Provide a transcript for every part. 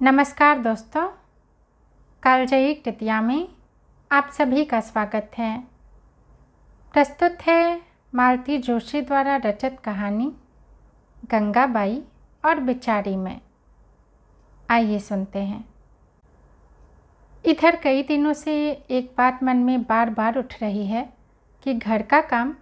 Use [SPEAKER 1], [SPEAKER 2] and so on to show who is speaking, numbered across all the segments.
[SPEAKER 1] नमस्कार दोस्तों, कालजयी कृतिया में आप सभी का स्वागत है। प्रस्तुत है मालती जोशी द्वारा रचित कहानी गंगाबाई और बिचारी में। आइए सुनते हैं। इधर कई दिनों से एक बात मन में बार बार उठ रही है कि घर का काम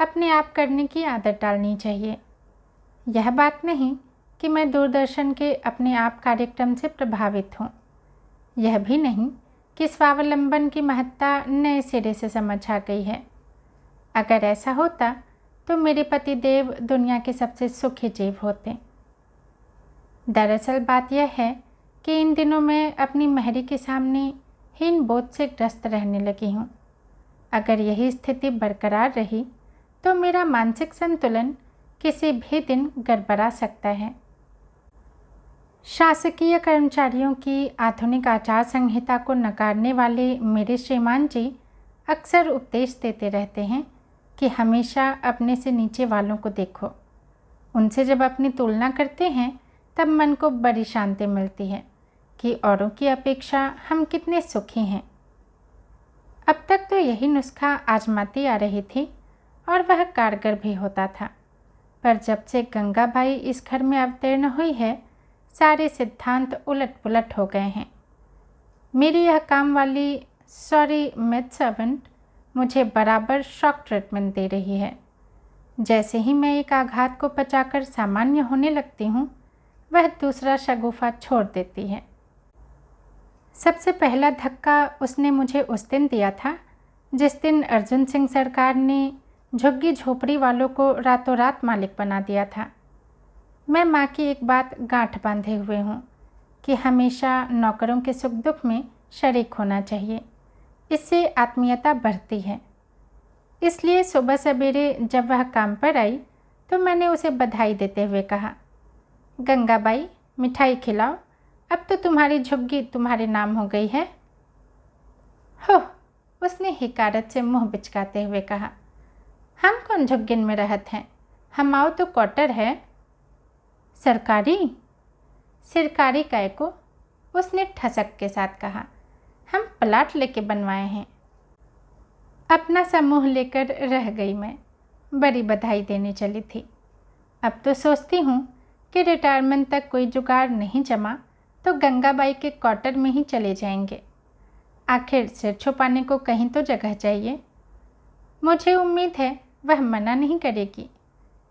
[SPEAKER 1] अपने आप करने की आदत डालनी चाहिए। यह बात नहीं कि मैं दूरदर्शन के अपने आप कार्यक्रम से प्रभावित हूँ। यह भी नहीं कि स्वावलंबन की महत्ता नए सिरे से समझ आ गई है। अगर ऐसा होता तो मेरे पति देव दुनिया के सबसे सुखी जीव होते। दरअसल बात यह है कि इन दिनों मैं अपनी महरी के सामने हीन बोध से ग्रस्त रहने लगी हूँ। अगर यही स्थिति बरकरार रही तो मेरा मानसिक संतुलन किसी भी दिन गड़बड़ा सकता है। शासकीय कर्मचारियों की आधुनिक आचार संहिता को नकारने वाले मेरे श्रीमान जी अक्सर उपदेश देते रहते हैं कि हमेशा अपने से नीचे वालों को देखो। उनसे जब अपनी तुलना करते हैं तब मन को बड़ी शांति मिलती है कि औरों की अपेक्षा हम कितने सुखी हैं। अब तक तो यही नुस्खा आजमाती आ रही थी और वह कारगर भी होता था, पर जब से गंगाबाई इस घर में अवतीर्ण हुई है सारे सिद्धांत उलट पुलट हो गए हैं। मेरी यह काम वाली मेड सर्वेंट मुझे बराबर शॉक ट्रीटमेंट दे रही है। जैसे ही मैं एक आघात को पचाकर सामान्य होने लगती हूँ, वह दूसरा शगुफा छोड़ देती है। सबसे पहला धक्का उसने मुझे उस दिन दिया था जिस दिन अर्जुन सिंह सरकार ने झुग्गी झोपड़ी वालों को रातों रात मालिक बना दिया था। मैं माँ की एक बात गांठ बांधे हुए हूँ कि हमेशा नौकरों के सुख दुख में शरीक होना चाहिए। इससे आत्मीयता बढ़ती है। इसलिए सुबह सवेरे जब वह काम पर आई तो मैंने उसे बधाई देते हुए कहा, गंगाबाई मिठाई खिलाओ, अब तो तुम्हारी झुग्गी तुम्हारे नाम हो गई है। हो, उसने हिकारत से मुँह बिचकाते हुए कहा, हम कौन झुग्गिन में रहत हैं, हम आओ तो क्वार्टर है। सरकारी काय को, उसने ठसक के साथ कहा, हम प्लाट लेके बनवाए हैं। अपना समूह लेकर रह गई मैं, बड़ी बधाई देने चली थी। अब तो सोचती हूँ कि रिटायरमेंट तक कोई जुगाड़ नहीं जमा तो गंगाबाई के क्वार्टर में ही चले जाएंगे। आखिर सिर छुपाने को कहीं तो जगह चाहिए। मुझे उम्मीद है वह मना नहीं करेगी।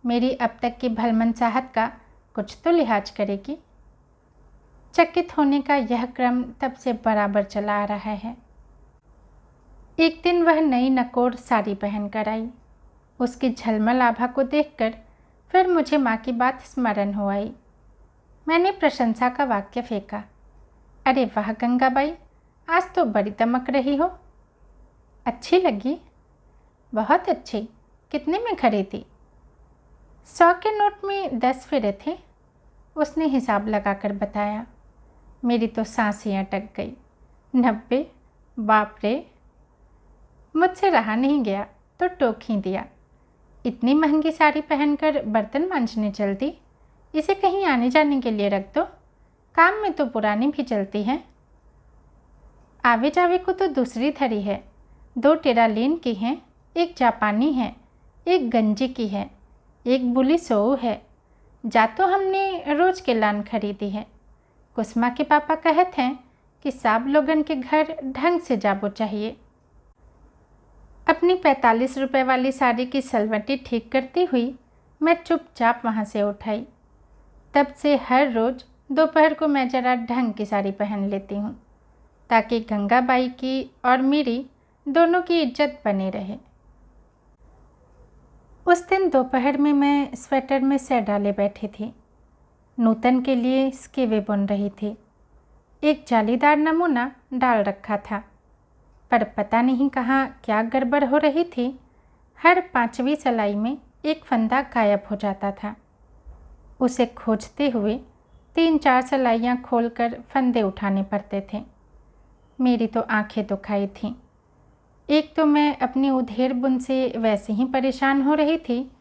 [SPEAKER 1] मेरी अब तक की भलमनसाहत का कुछ तो लिहाज करेगी। चकित होने का यह क्रम तब से बराबर चला आ रहा है। एक दिन वह नई नकोर साड़ी पहन कर आई। उसकी झलमल आभा को देखकर फिर मुझे माँ की बात स्मरण हो आई। मैंने प्रशंसा का वाक्य फेंका, अरे वाह गंगाबाई, आज तो बड़ी दमक रही हो। अच्छी लगी? बहुत अच्छी। कितने में खरीदी? 100 के नोट में 10 फेरे थे, उसने हिसाब लगाकर बताया। मेरी तो सांसें अटक गई। 90? बाप रे! मुझसे रहा नहीं गया तो टोक ही दिया। इतनी महंगी साड़ी पहनकर बर्तन मांजने चलती, इसे कहीं आने जाने के लिए रख दो, काम में तो पुरानी भी चलती है। आवे जावे को तो दूसरी धरी है, 2 टेरालीन की हैं, एक जापानी है, एक गंजी की है, एक बुली सोऊ है। जा तो हमने रोज के लान खरीदी है। कुसमा के पापा कहते हैं कि सब लोगन के घर ढंग से जाबो चाहिए। अपनी 45 रुपए वाली साड़ी की सलवटी ठीक करती हुई मैं चुपचाप वहाँ से उठाई। तब से हर रोज़ दोपहर को मैं जरा ढंग की साड़ी पहन लेती हूँ ताकि गंगाबाई की और मेरी दोनों की इज्जत बनी रहे। उस दिन दोपहर में मैं स्वेटर में सिर डाले बैठी थी। नूतन के लिए स्कीवे बुन रही थी। एक जालीदार नमूना डाल रखा था, पर पता नहीं कहाँ क्या गड़बड़ हो रही थी। हर 5वीं सिलाई में एक फंदा गायब हो जाता था। उसे खोजते हुए 3-4 सिलाइयाँ खोलकर फंदे उठाने पड़ते थे। मेरी तो आंखें दुखाई थीं। एक तो मैं अपनी उधेड़ बुन से वैसे ही परेशान हो रही थी,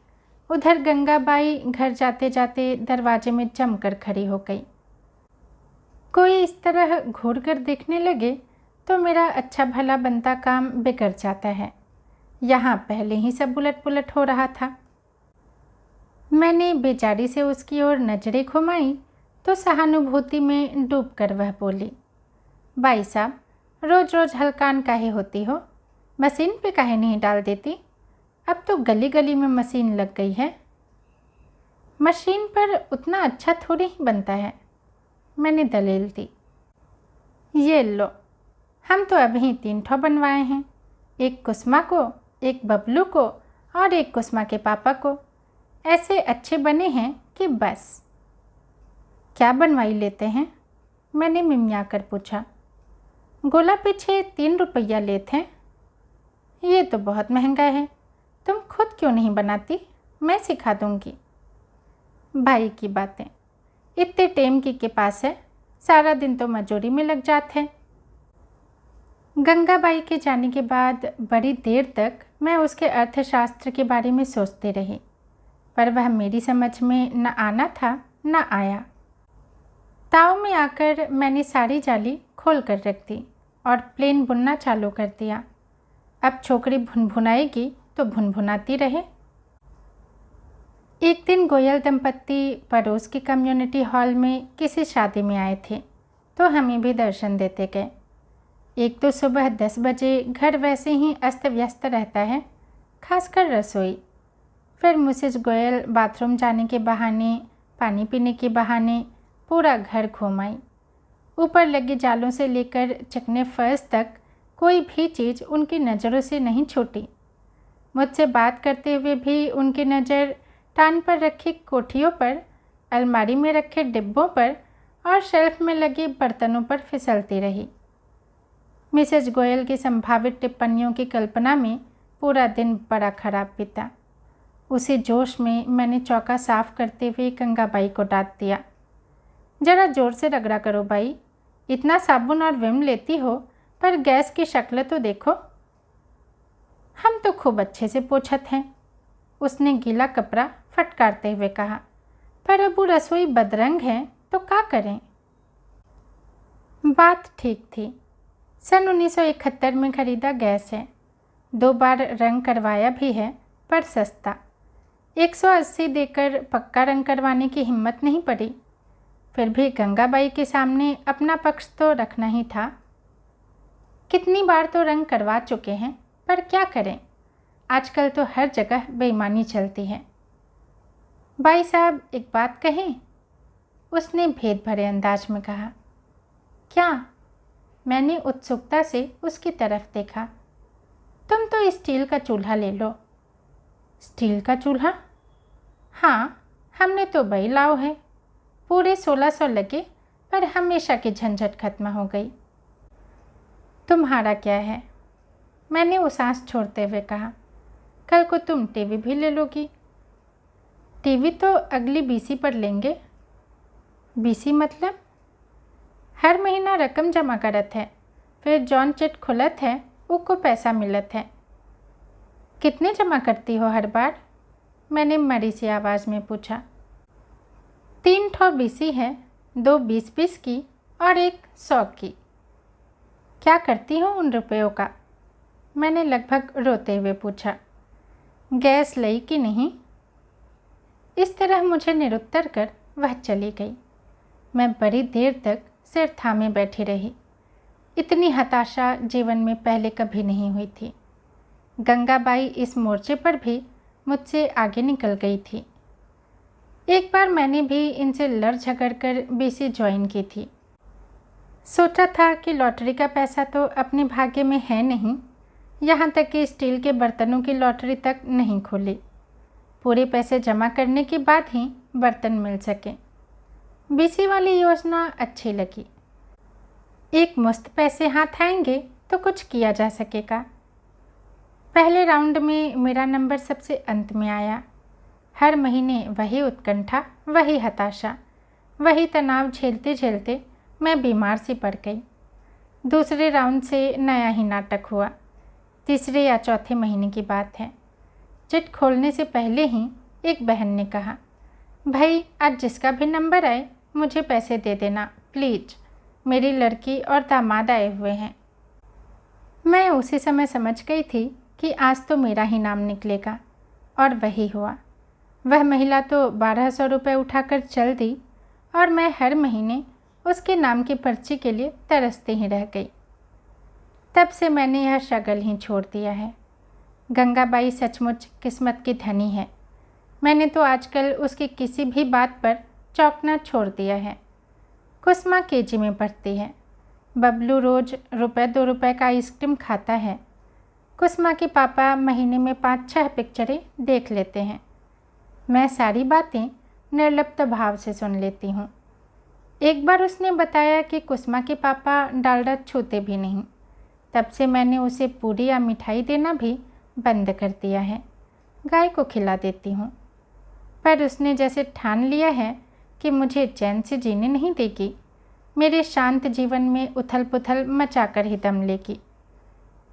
[SPEAKER 1] उधर गंगाबाई घर जाते जाते दरवाजे में जमकर खड़ी हो गई। कोई इस तरह घूर कर देखने लगे तो मेरा अच्छा भला बनता काम बिगड़ जाता है। यहाँ पहले ही सब उलट पुलट हो रहा था। मैंने बेचारी से उसकी ओर नजरें घुमाई तो सहानुभूति में डूबकर वह बोली, भाई साहब, रोज रोज हलकान काहे होती हो? मशीन पे काहे नहीं डाल देती? अब तो गली गली में मशीन लग गई है। मशीन पर उतना अच्छा थोड़ी ही बनता है, मैंने दलील दी। ये लो, हम तो अभी 3 ठो बनवाए हैं, एक कुसुमा को, एक बबलू को और एक कुसुमा के पापा को। ऐसे अच्छे बने हैं कि बस। क्या बनवाई लेते हैं? मैंने मिमिया कर पूछा। गोला पीछे 3 रुपया लेते हैं। ये तो बहुत महंगा है, तुम खुद क्यों नहीं बनाती? मैं सिखा दूंगी। भाई की बातें, इतने टेम की के पास है, सारा दिन तो मजूरी में लग जाते हैं। गंगाबाई के जाने के बाद बड़ी देर तक मैं उसके अर्थशास्त्र के बारे में सोचती रही, पर वह मेरी समझ में न आना था न आया। ताव में आकर मैंने सारी जाली खोल कर रख दी और प्लेन बुनना चालू कर दिया। अब छोकरी भुनभुनाएगी तो भुनभुनाती रहे। एक दिन गोयल दंपत्ति पड़ोस की कम्युनिटी हॉल में किसी शादी में आए थे, तो हमें भी दर्शन देते गए। एक तो सुबह 10 बजे घर वैसे ही अस्त व्यस्त रहता है, खासकर रसोई। फिर मिसेज गोयल बाथरूम जाने के बहाने, पानी पीने के बहाने पूरा घर घूम आई। ऊपर लगे जालों से लेकर चिकने फर्श तक कोई भी चीज़ उनकी नज़रों से नहीं छूटी। मुझसे बात करते हुए भी उनकी नज़र टान पर रखी कोठियों पर, अलमारी में रखे डिब्बों पर और शेल्फ में लगे बर्तनों पर फिसलती रही। मिसेज गोयल की संभावित टिप्पणियों की कल्पना में पूरा दिन बड़ा खराब बीता। उसी जोश में मैंने चौका साफ करते हुए गंगाबाई को डांट दिया, जरा जोर से रगड़ा करो भाई, इतना साबुन और विम लेती हो पर गैस की शक्ल तो देखो। हम तो खूब अच्छे से पोछत हैं, उसने गीला कपड़ा फटकारते हुए कहा, पर अब वो रसोई बदरंग है तो क्या करें? बात ठीक थी। सन 1971 में खरीदा गैस है, 2 बार रंग करवाया भी है, पर सस्ता। 180 देकर पक्का रंग करवाने की हिम्मत नहीं पड़ी। फिर भी गंगाबाई के सामने अपना पक्ष तो रखना ही था। कितनी बार तो रंग करवा चुके हैं, पर क्या करें, आजकल तो हर जगह बेईमानी चलती है। भाई साहब, एक बात कहें? उसने भेद भरे अंदाज में कहा। क्या? मैंने उत्सुकता से उसकी तरफ देखा। तुम तो स्टील का चूल्हा ले लो। स्टील का चूल्हा? हाँ, हमने तो वही लाओ है। पूरे 1600 लगे, पर हमेशा की झंझट खत्म हो गई। तुम्हारा क्या है? मैंने वो सांस छोड़ते हुए कहा। कल को तुम टीवी भी ले लोगी। टीवी तो अगली बीसी पर लेंगे। बीसी मतलब? हर महीना रकम जमा करत है, फिर जौन चिट खुलत है उसको पैसा मिलत है। कितने जमा करती हो हर बार? मैंने मरी सी आवाज़ में पूछा। 3 ठो बीसी है, 2 20-20 की और एक 100 की। क्या करती हो उन रुपयों का? मैंने लगभग रोते हुए पूछा। गैस लई कि नहीं? इस तरह मुझे निरुत्तर कर वह चली गई। मैं बड़ी देर तक सिर थामे बैठी रही। इतनी हताशा जीवन में पहले कभी नहीं हुई थी। गंगाबाई इस मोर्चे पर भी मुझसे आगे निकल गई थी। एक बार मैंने भी इनसे लड़ झगड़ कर बीसी ज्वाइन की थी। सोचा था कि लॉटरी का पैसा तो अपने भाग्य में है नहीं, यहाँ तक कि स्टील के बर्तनों की लॉटरी तक नहीं खुली। पूरे पैसे जमा करने के बाद ही बर्तन मिल सके। बीसी वाली योजना अच्छी लगी। एक मुश्त पैसे हाथ आएंगे तो कुछ किया जा सकेगा। पहले राउंड में मेरा नंबर सबसे अंत में आया। हर महीने वही उत्कंठा, वही हताशा, वही तनाव झेलते झेलते मैं बीमार सी पड़ गई। दूसरे राउंड से नया ही नाटक हुआ। तीसरे या चौथे महीने की बात है। चिट खोलने से पहले ही एक बहन ने कहा, भाई आज जिसका भी नंबर आए मुझे पैसे दे देना प्लीज। मेरी लड़की और दामाद आए हुए हैं। मैं उसी समय समझ गई थी कि आज तो मेरा ही नाम निकलेगा, और वही हुआ। वह महिला तो 1200 रुपये उठाकर चल दी और मैं हर महीने उसके नाम की पर्ची के लिए तरसती ही रह गई। तब से मैंने यह शगल ही छोड़ दिया है। गंगाबाई सचमुच किस्मत की धनी है। मैंने तो आजकल उसकी किसी भी बात पर चौंकना छोड़ दिया है। कुसुमा केजी में पढ़ती है। बबलू रोज़ ₹2 का आइसक्रीम खाता है। कुसुमा के पापा महीने में 5-6 पिक्चरें देख लेते हैं। मैं सारी बातें निर्लिप्त भाव से सुन लेती हूँ। एक बार उसने बताया कि कुसुमा के पापा डालडा छूते भी नहीं। तब से मैंने उसे पूरी या मिठाई देना भी बंद कर दिया है। गाय को खिला देती हूँ। पर उसने जैसे ठान लिया है कि मुझे चैन से जीने नहीं देगी। मेरे शांत जीवन में उथल पुथल मचाकर ही दम लेगी।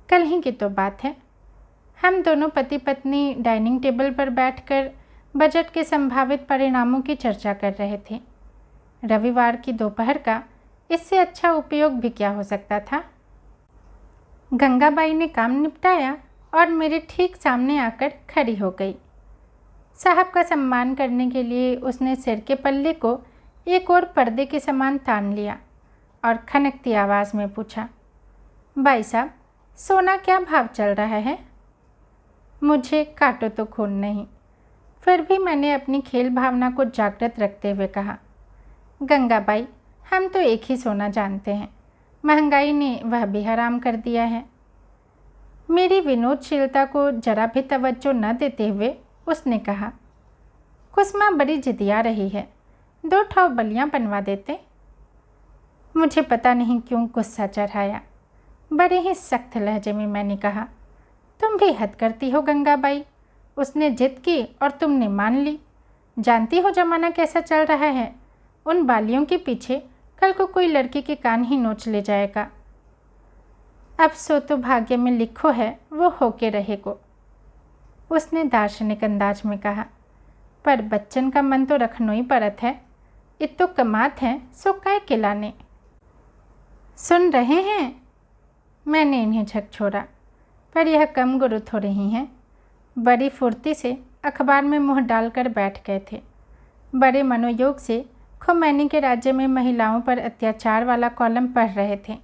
[SPEAKER 1] कल ही की तो बात है। हम दोनों पति पत्नी डाइनिंग टेबल पर बैठकर बजट के संभावित परिणामों की चर्चा कर रहे थे। रविवार की दोपहर का इससे अच्छा उपयोग भी क्या हो सकता था। गंगाबाई ने काम निपटाया और मेरे ठीक सामने आकर खड़ी हो गई। साहब का सम्मान करने के लिए उसने सिर के पल्ले को एक और पर्दे के समान तान लिया और खनकती आवाज़ में पूछा, भाई साहब, सोना क्या भाव चल रहा है? मुझे काटो तो खून नहीं। फिर भी मैंने अपनी खेल भावना को जागृत रखते हुए कहा, गंगाबाई, हम तो एक ही सोना जानते हैं। महंगाई ने वह भी हराम कर दिया है। मेरी विनोदशीलता को जरा भी तवज्जो न देते हुए उसने कहा, कुसुमा बड़ी जिदिया रही है, 2 ठाव बलियाँ बनवा देते। मुझे पता नहीं क्यों गुस्सा चढ़ाया। बड़े ही सख्त लहजे में मैंने कहा, तुम भी हद करती हो गंगाबाई। उसने जिद की और तुमने मान ली। जानती हो जमाना कैसा चल रहा है। उन बालियों के पीछे कल को कोई लड़की के कान ही नोच ले जाएगा। अब सो तो भाग्य में लिखो है, वो होके रहेगो, उसने दार्शनिक अंदाज में कहा। पर बच्चन का मन तो रखनो ही पड़त है। इतो कमात है सो काय किलाने। सुन रहे हैं? मैंने इन्हें झकझोरा, पर यह कम गुरु हो रही हैं। बड़ी फुर्ती से अखबार में मुंह डालकर बैठ गए थे। बड़े मनोयोग से खोमैनी के राज्य में महिलाओं पर अत्याचार वाला कॉलम पढ़ रहे थे,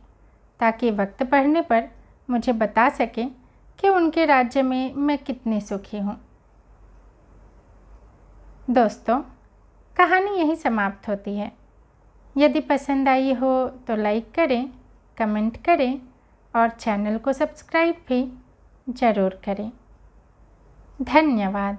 [SPEAKER 1] ताकि वक्त पढ़ने पर मुझे बता सकें कि उनके राज्य में मैं कितनी सुखी हूँ। दोस्तों, कहानी यहीं समाप्त होती है। यदि पसंद आई हो तो लाइक करें, कमेंट करें और चैनल को सब्सक्राइब भी ज़रूर करें। धन्यवाद।